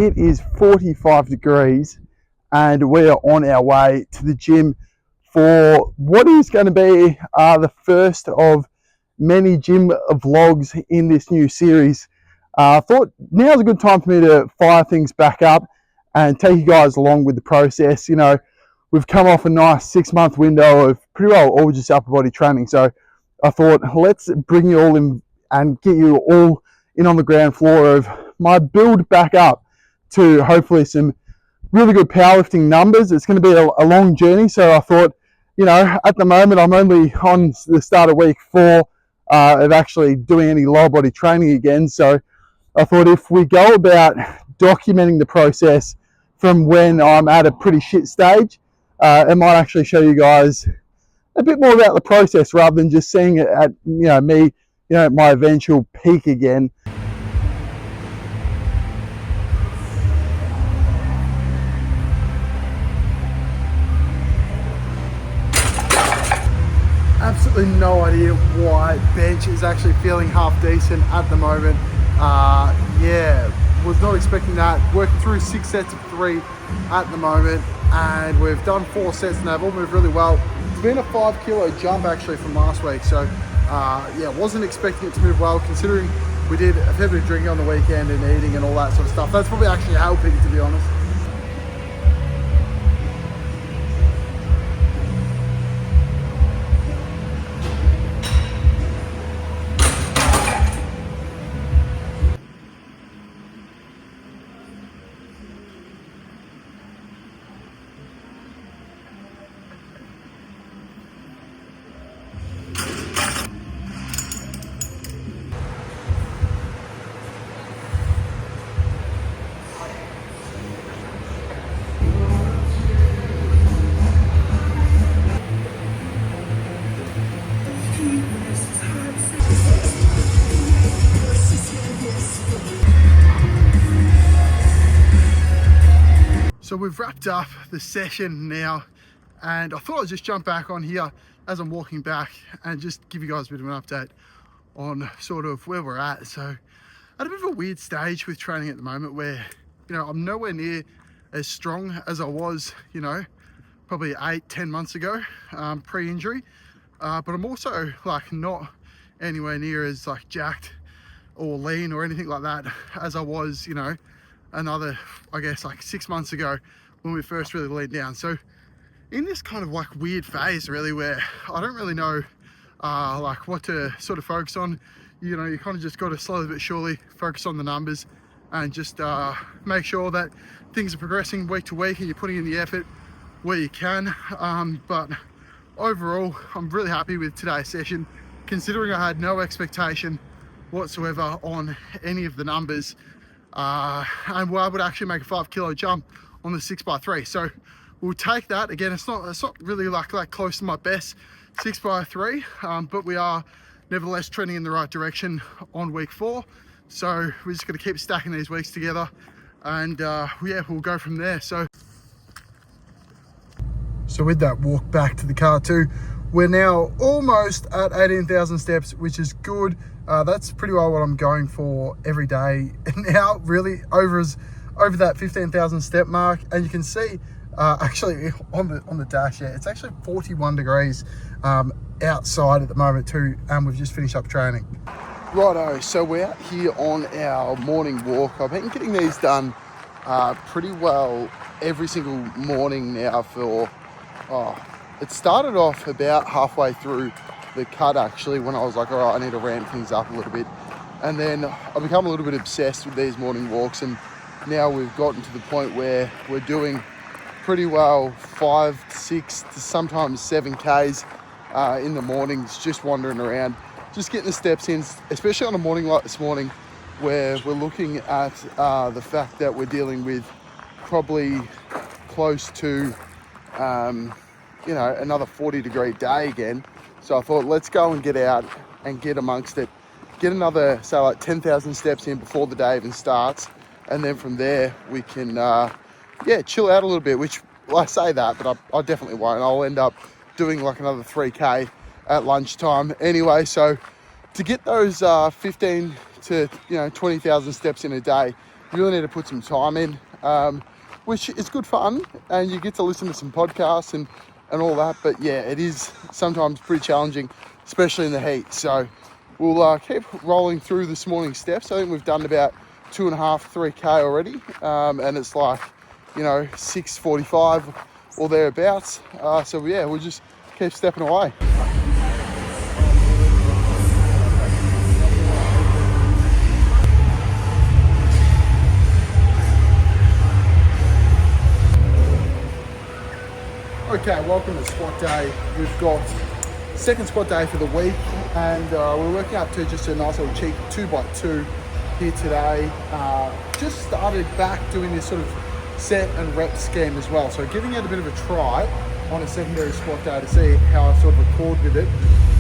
It is 45 degrees and we are on our way to the gym for what is going to be the first of many gym vlogs in this new series. I thought now's a good time for me to fire things back up and take you guys along with the process. You know, we've come off a nice 6-month window of pretty well all just upper body training. So I thought, let's bring you all in and get you all in on the ground floor of my build back up to hopefully some really good powerlifting numbers. It's going to be a long journey, so I thought, you know, at the moment I'm only on the start of week 4 of actually doing any lower body training again. So I thought if we go about documenting the process from when I'm at a pretty shit stage, it might actually show you guys a bit more about the process rather than just seeing it at, you know, me, you know, at my eventual peak again. Absolutely no idea why bench is actually feeling half decent at the moment. Yeah, was not expecting that. Working through 6 sets of 3 at the moment, and we've done 4 sets and they've all moved really well. It's been a 5 kilo jump actually from last week, so yeah, wasn't expecting it to move well considering we did a fair bit of drinking on the weekend and eating and all that sort of stuff. That's probably actually helping, to be honest. So we've wrapped up the session now, and I thought I'd just jump back on here as I'm walking back and just give you guys a bit of an update on sort of where we're at. So at a bit of a weird stage with training at the moment where, you know, I'm nowhere near as strong as I was, you know, probably 8-10 months ago, pre-injury, but I'm also like not anywhere near as like jacked or lean or anything like that as I was, you know, another, I guess, like 6 months ago when we first really leaned down. So in this kind of like weird phase really where I don't really know like what to sort of focus on. You know, you kind of just got to slowly but surely focus on the numbers and just make sure that things are progressing week to week and you're putting in the effort where you can. But overall, I'm really happy with today's session considering I had no expectation whatsoever on any of the numbers. And we're able to actually make a 5 kilo jump on the 6x3. So we'll take that. Again, it's not really like close to my best 6x3, but we are nevertheless trending in the right direction on week 4. So we're just going to keep stacking these weeks together, and yeah, we'll go from there. So with that walk back to the car too, we're now almost at 18,000 steps, which is good. That's pretty well what I'm going for every day now, really over that 15,000 step mark. And you can see actually on the dash here, it's actually 41 degrees outside at the moment too, and we've just finished up training. Righto, so we're out here on our morning walk. I've been getting these done pretty well every single morning now for, it started off about halfway through the cut actually when I was like, all right, I need to ramp things up a little bit. And then I've become a little bit obsessed with these morning walks, and now we've gotten to the point where we're doing pretty well 5, 6 to sometimes 7 Ks in the mornings, just wandering around, just getting the steps in, especially on a morning like this morning where we're looking at the fact that we're dealing with probably close to you know, another 40-degree day again. So I thought, let's go and get out and get amongst it, get another, say like 10,000 steps in before the day even starts. And then from there we can, yeah, chill out a little bit, which, well, I say that, but I definitely won't. I'll end up doing like another 3K at lunchtime anyway. So to get those 15 to 20,000 steps in a day you really need to put some time in, which is good fun, and you get to listen to some podcasts and all that. But yeah, it is sometimes pretty challenging, especially in the heat. So we'll keep rolling through this morning's steps. I think we've done about 2.5, 3K already, and it's like, 6:45 or thereabouts. So yeah, we'll just keep stepping away. Okay, welcome to squat day. We've got second squat day for the week, and we're working up to just a nice little cheap 2x2 here today. Just started back doing this sort of set and rep scheme as well. So giving it a bit of a try on a secondary squat day to see how I sort of record with it.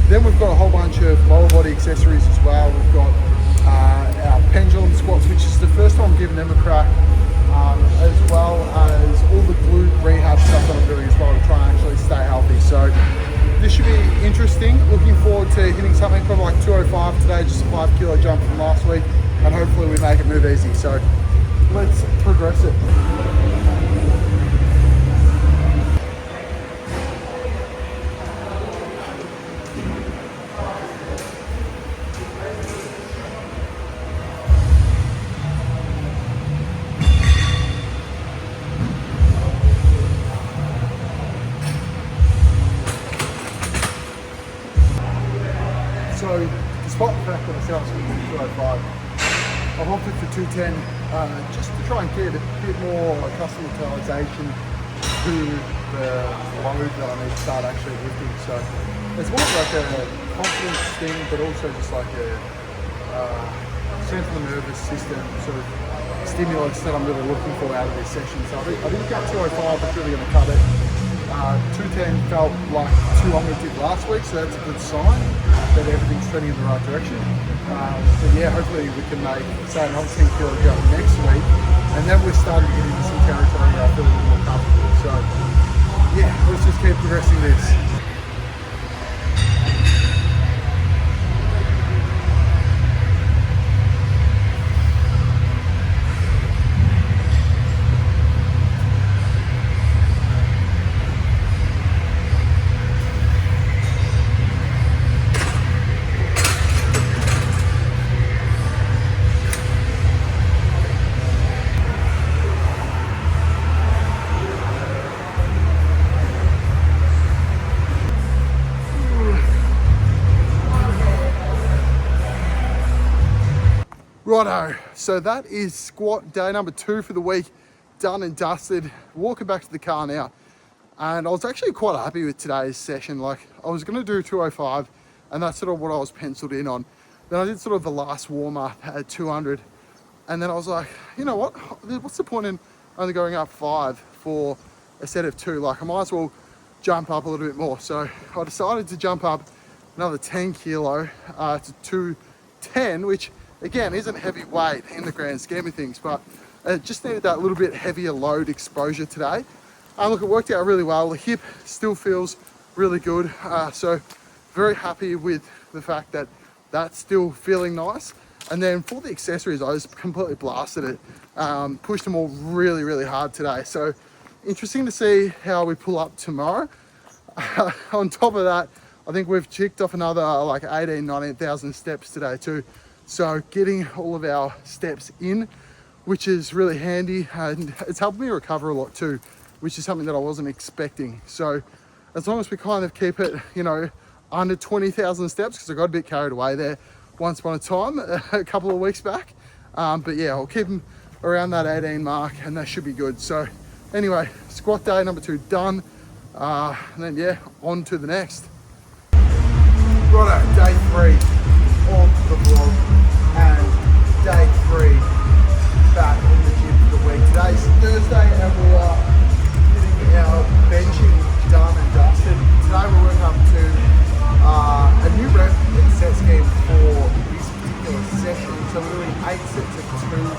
Then we've got a whole bunch of lower body accessories as well. We've got our pendulum squats, which is the first time I'm giving them a crack. As well as all the glute rehab stuff that I'm doing as well to try and actually stay healthy. So this should be interesting. Looking forward to hitting something from like 205 today, just a 5 kilo jump from last week, and hopefully we make it move easy. So let's progress it. So, despite the fact that I said I was going to do 205, I've opted for 210 just to try and get a bit more customization to the load that I need to start actually lifting. So, it's more like a confidence thing, but also just like a central nervous system sort of stimulus that I'm really looking for out of this session. So, I didn't get 205, it's really going to cut it. 210 felt like 200 did last week, so that's a good sign that everything's trending in the right direction. But yeah, hopefully we can make, say, another 10 kilo jump next week, and then we're starting to get into some territory that I feel a bit more comfortable. So yeah, let's just keep progressing this. Righto, so that is squat day number 2 for the week, done and dusted. Walking back to the car now, and I was actually quite happy with today's session. Like, I was going to do 205, and that's sort of what I was penciled in on. Then I did sort of the last warm up at 200, and then I was like, you know what, what's the point in only going up 5 for a set of 2? Like, I might as well jump up a little bit more. So I decided to jump up another 10 kilo to 210, which again isn't heavy weight in the grand scheme of things, but it just needed that little bit heavier load exposure today. Look, it worked out really well. The hip still feels really good, so very happy with the fact that that's still feeling nice. And then for the accessories, I just completely blasted it, pushed them all really, really hard today. So interesting to see how we pull up tomorrow. On top of that, I think we've ticked off another like 19,000 steps today too. So getting all of our steps in, which is really handy, and it's helped me recover a lot too, which is something that I wasn't expecting. So as long as we kind of keep it, under 20,000 steps, because I got a bit carried away there once upon a time, a couple of weeks back. But yeah, I'll keep them around that 18 mark, and that should be good. So anyway, squat day number 2 done, and then yeah, on to the next. Righto, day 3 on the vlog, and day 3 back in the gym for the week. Today's Thursday, and we are getting our benching done and dusted. Today we're working up to a new rep and set scheme for this particular session. So we're doing 8 sets of 2 on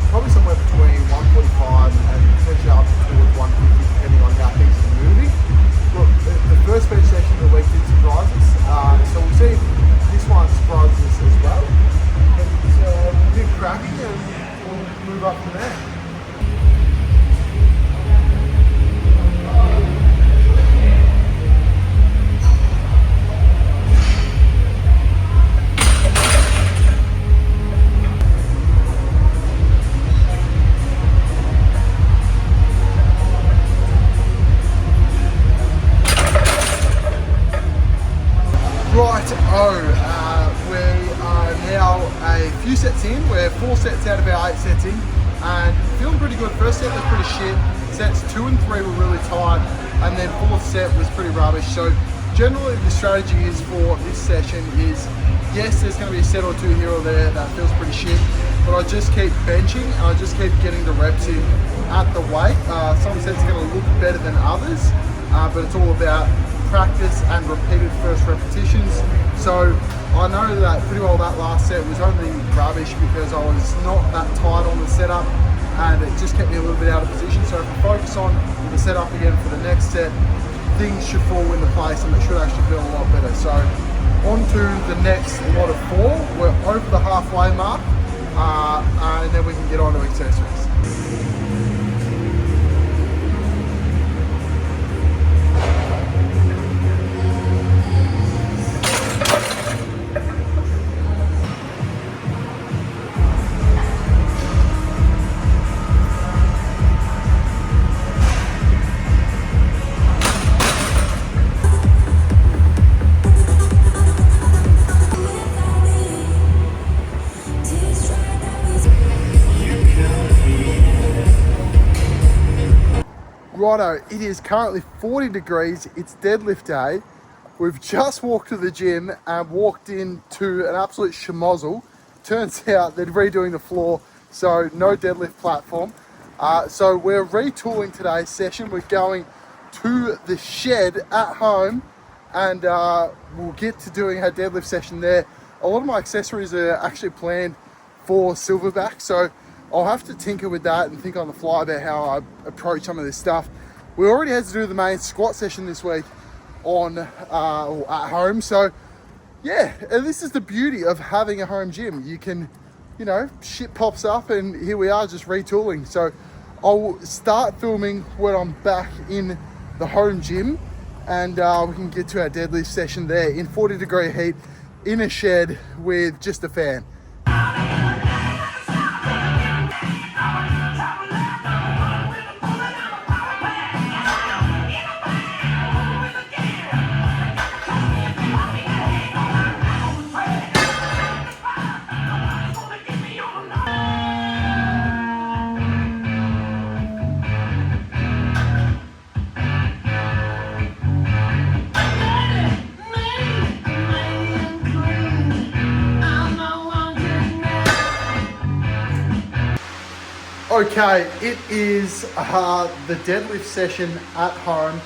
probably somewhere between 145 and potentially up towards 150, depending on how things are moving. Look, the first bench session of the week did surprise us, so we'll see if this move up to there. We are now a few sets in. We're 4 sets out of our 8 sets in and feeling pretty good. First set was pretty shit. Sets 2 and 3 were really tight, and then 4th set was pretty rubbish. So generally the strategy is for this session is, yes, there's going to be a set or two here or there that feels pretty shit, but I just keep benching and I just keep getting the reps in at the weight. Some sets are going to look better than others, but it's all about practice and repeated first repetitions. So I know that pretty well that last set was only rubbish because I was not that tight on the setup and it just kept me a little bit out of position. So if I focus on the setup again for the next set, things should fall into place and it should actually feel a lot better. So on to the next lot of 4. We're over the halfway mark and then we can get on to accessories. Righto, it is currently 40 degrees, it's deadlift day. We've just walked to the gym and walked into an absolute schmozzle. Turns out they're redoing the floor, so no deadlift platform. So we're retooling today's session. We're going to the shed at home and we'll get to doing our deadlift session there. A lot of my accessories are actually planned for silverback, so I'll have to tinker with that and think on the fly about how I approach some of this stuff. We already had to do the main squat session this week on at home, so yeah, and this is the beauty of having a home gym. You can, you know, shit pops up and here we are just retooling. So I'll start filming when I'm back in the home gym and we can get to our deadlift session there in 40-degree heat in a shed with just a fan. Okay, it is the deadlift session at home.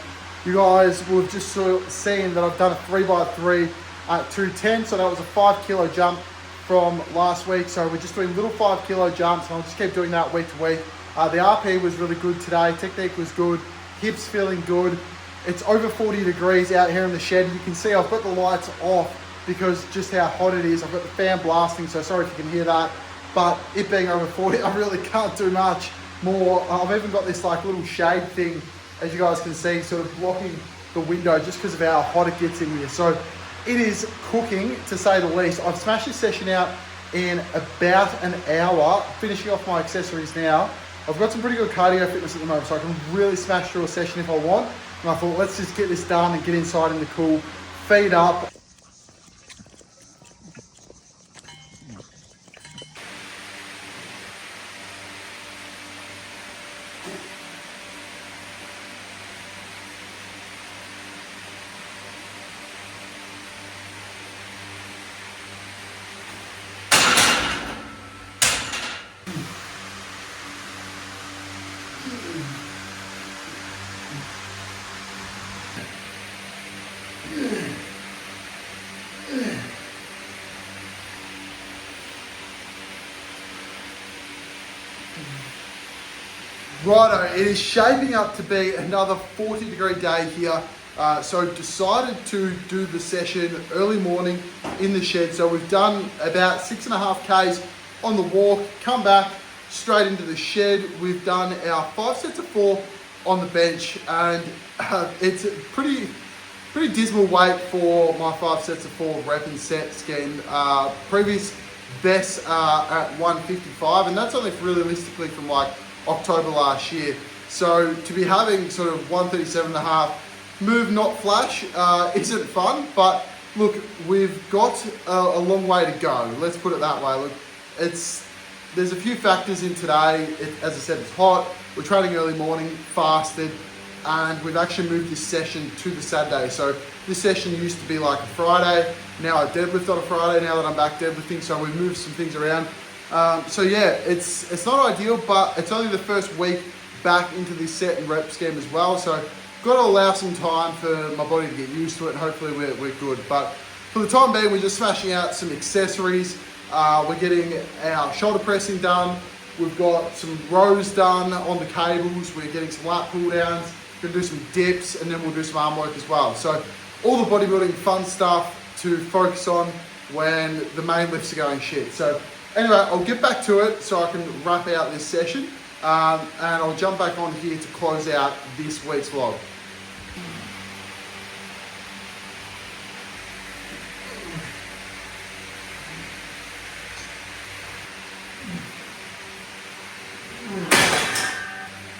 You guys will have just seen that I've done a 3x3 at 210, so that was a 5 kilo jump from last week. So we're just doing little 5 kilo jumps and I'll just keep doing that week to week. The RP was really good today, technique was good, hips feeling good. It's over 40 degrees out here in the shed. You can see I've got the lights off because just how hot it is. I've got the fan blasting, so sorry if you can hear that. But it being over 40, I really can't do much more. I've even got this like little shade thing, as you guys can see, sort of blocking the window just because of how hot it gets in here. So it is cooking, to say the least. I've smashed this session out in about an hour, finishing off my accessories now. I've got some pretty good cardio fitness at the moment, so I can really smash through a session if I want. And I thought, let's just get this done and get inside in the cool, feed up. Righto, it is shaping up to be another 40-degree day here. So decided to do the session early morning in the shed. So we've done about 6.5 Ks on the walk, come back, straight into the shed. We've done our 5 sets of 4 on the bench, and it's a pretty dismal weight for my 5 sets of 4 rep and set scheme. Previous best at 155, and that's only realistically from like October last year. So to be having sort of 137.5 move, not flash, isn't fun. But look, we've got a long way to go. Let's put it that way. Look, there's a few factors in today. As I said, it's hot. We're training early morning, fasted, and we've actually moved this session to the Saturday. So this session used to be like a Friday. Now I deadlift on a Friday, now that I'm back deadlifting, so we've moved some things around. So yeah, it's not ideal, but it's only the first week back into this set and rep scheme as well. So got to allow some time for my body to get used to it, and hopefully we're good. But for the time being, we're just smashing out some accessories. We're getting our shoulder pressing done. We've got some rows done on the cables. We're getting some lat pull downs. We're gonna do some dips, and then we'll do some arm work as well. So all the bodybuilding fun stuff to focus on when the main lifts are going shit. So anyway, I'll get back to it so I can wrap out this session, and I'll jump back on here to close out this week's vlog.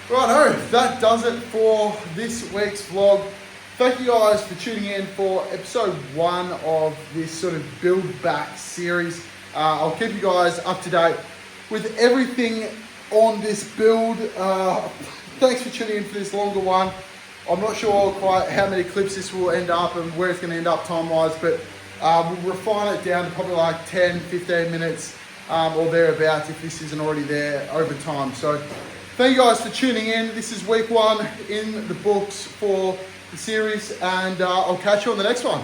Righto, that does it for this week's vlog. Thank you guys for tuning in for episode 1 of this sort of build back series. I'll keep you guys up to date with everything on this build. Thanks for tuning in for this longer one. I'm not sure quite how many clips this will end up and where it's going to end up time wise, but we'll refine it down to probably like 10-15 minutes or thereabouts if this isn't already there over time. So thank you guys for tuning in. This is week 1 in the books for the series, and I'll catch you on the next one.